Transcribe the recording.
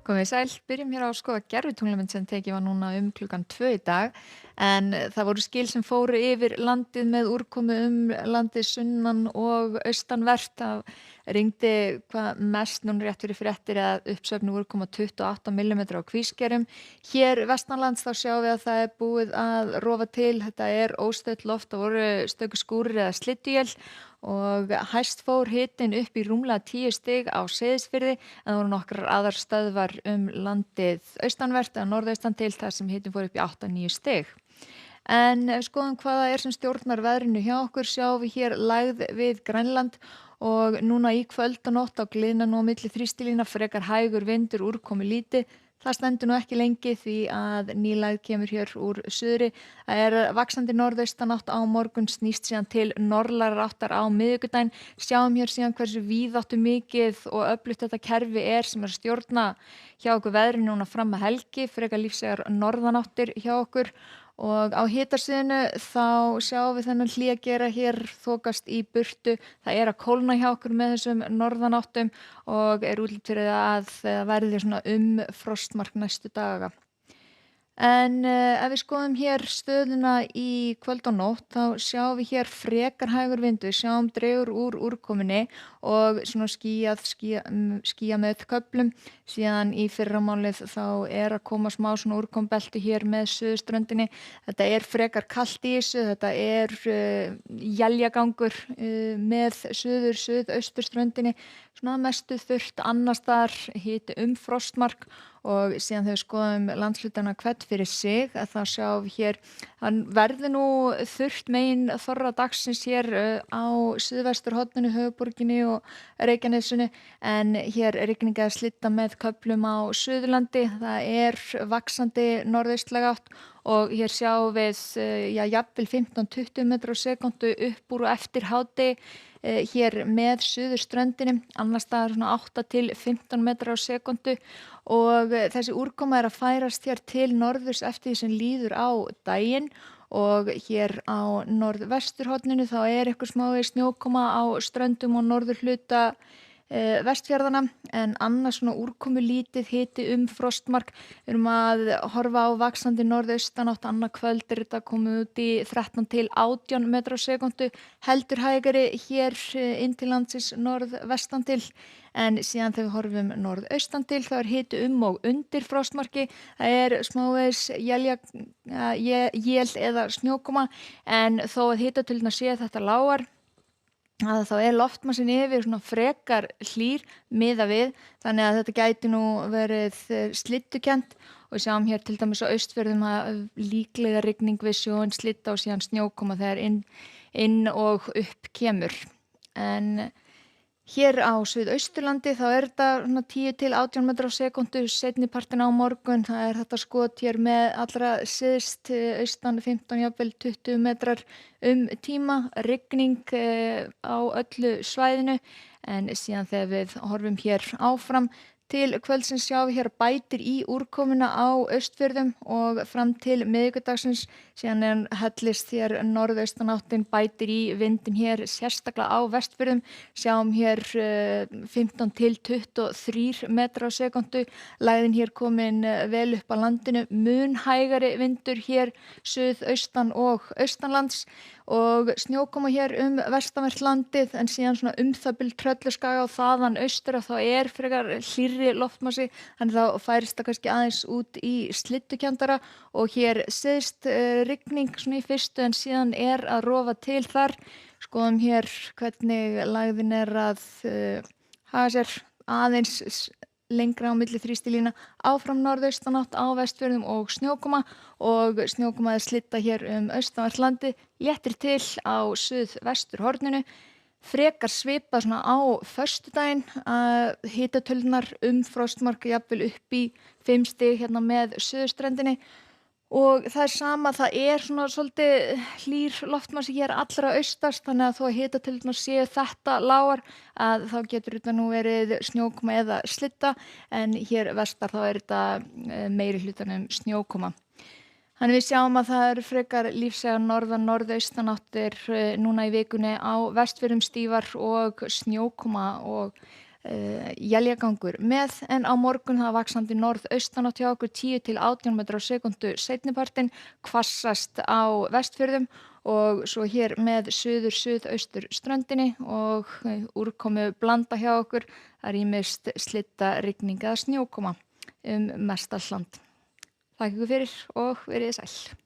Komið sæl, byrjum hér á að skoða gervitunglamynd sem tekið var núna klukkan 2 í dag en það voru skil sem fóru yfir landið með úrkomu landið sunnan og austanvert. Það rigndi hvað mest núna rétt fyrir fréttir að uppsöfnu úrkoma 28 millimetrar á Kvískerjum. Hér vestanlands þá sjáum við að það er búið að rofa til, þetta er óstöðugt loft, það voru stöku skúrir eða slydduél og hæst fór hitinn upp í rúmlega 10 stig á Seyðisfirði en það voru nokkrar aðrar stöðvar landið austanvert eða norðaustan til þar sem hitinn fór upp í 8-9 stig. En ef við skoðum hvað það er sem stjórnar veðrinu hjá okkur sjáum við hér lægð við Grænland og núna í kvöld og nótt á gliðna nú á milli þrýstilína frekar hægur vindur úrkomi lítið. Það stendur nú ekki lengi því að ný lægð kemur hér úr suðri. Það er vaxandi norðaustanátt á morgun, snýst síðan til norðlægrar áttar á miðvikudaginn. Sjáum hér síðan hversu víðáttu mikið og öflugt þetta kerfi er sem er að stjórna hjá okkur veðrinu núna fram að helgi, frekar lífsegar norðanáttir hjá okkur. Og á hitasviðinu þá sjáum við þennan hlýjagera hér þokast í burtu. Það er að kólna hjá okkur með þessum norðanáttum og er útlit fyrir að það verði svona frostmark næstu daga. En ef við skoðum hér stöðuna í kvöld og nótt þá sjáum við hér frekar hægur vindur, sjáum dregur úr úrkominni og svona skýja með köflum. Síðan í fyrramálið þá er að koma smá svona úrkombelti hér með suðurströndinni. Þetta er frekar kalt í þessu, þetta er éljagangur með suðausturströndinni, svona mestu þurrt annars staðar, hiti frostmark. Og síðan þegar við skoðum landshlutana hvern fyrir sig að þá sjáum við hér, hann verður nú þurrt megin þorra dagsins hér á suðvesturhorninu, höfuðborginni og Reykjanesinu en hér rigning eða slydda með köflum á Suðurlandi. Það er vaxandi norðaustlæg átt og hér sjáum við jafnvel 15-20 metrar á sekúndu upp úr og eftir hádegi. Hér með suðurströndinni, annars staðar svona 8-15 metrar á sekúndu og þessi úrkoma er að færast hér til norðurs eftir því sem líður á daginn og hér á norðvesturhorninu þá er eitthvað smá snjókoma á ströndum og norðurhluta Vestfjarðana en annars svona úrkomu lítið hiti frostmark. Við erum að horfa á vaxandi norðaustanátt, annað kvöld er þetta komið út í 13-18 metrar á sekúndu, heldur hægari hér inn til landsins norðvestan til en síðan þegar við horfum norðaustan til þá er hiti og undir frostmarki. Það er smávegis él eða snjókoma en þó að hitatölurnar sé þetta lágar að þá er loftmassin yfir svona frekar hlýr miðað við þannig að þetta gæti nú verið slyddukennt og við sjáum hér til dæmis á Austfjörðum að líklega rigning við sjóinn, slydda og síðan snjókoma þegar inn og upp kemur. En hér á Suðausturlandi þá er þetta 10-18 metrar á sekúndu seinni partinn á morgun. Það er þetta skot hér með allra syðst austan 15 jafnvel 20 metrar tíma, rigning á öllu svæðinu en síðan þegar við horfum hér áfram til kvöldsins sjáum við hér bætir í úrkomuna á Austfjörðum og fram til miðvikudagsins síðan hellist hér norðaustanáttin bætir í vindin hér sérstaklega á Vestfjörðum sjáum hér 15-23 metrar á sekúndu lægðin hér komin vel upp á landinu mun hægari vindur hér suðaustan og austanlands og snjókoma hér vestanvert landið en síðan svona það bil Trölluskaga og þaðan austur að þá er frekar hlýrri loftmassi þannig þá færist það kannski aðeins út í slyddukenndara og hér syðst rigning svona í fyrstu en síðan er að rofa til þar. Skoðum hér hvernig lægðin er að haga sér aðeins lengra á milli þrýstilína áfram norðaustanátt á Vestfjörðum og snjókoma eða slydda hér austanvert landið, léttir til á suðvesturhorninu. Frekar svipað svona á föstudaginn að hitatölurnar frostmark jafnvel upp í 5 stig hérna með suðurströndinni og það er sama, það er svona svolítið hlýr loftmassi hér allra austast þannig að þó að hitatölurnar séu þetta lágar að þá getur þetta nú verið snjókoma eða slydda en hér vestar þá er þetta meiri hlutanum snjókoma. Þannig við sjáum að það eru frekar lífsegar norðaustanáttir núna í vikunni á Vestfjörðum stífar og snjókoma og éljagangur með en á morgun það vaxandi norðaustanátt hjá okkur 10 til 18 metrar á sekundu seinnipartinn, hvassast á Vestfjörðum og svo hér með suður-suðaustur ströndinni og úrkomu blanda hjá okkur. Það er ýmist slitta, rigning eða snjókoma mestallt land. Þakka ykkur fyrir og verið sæl.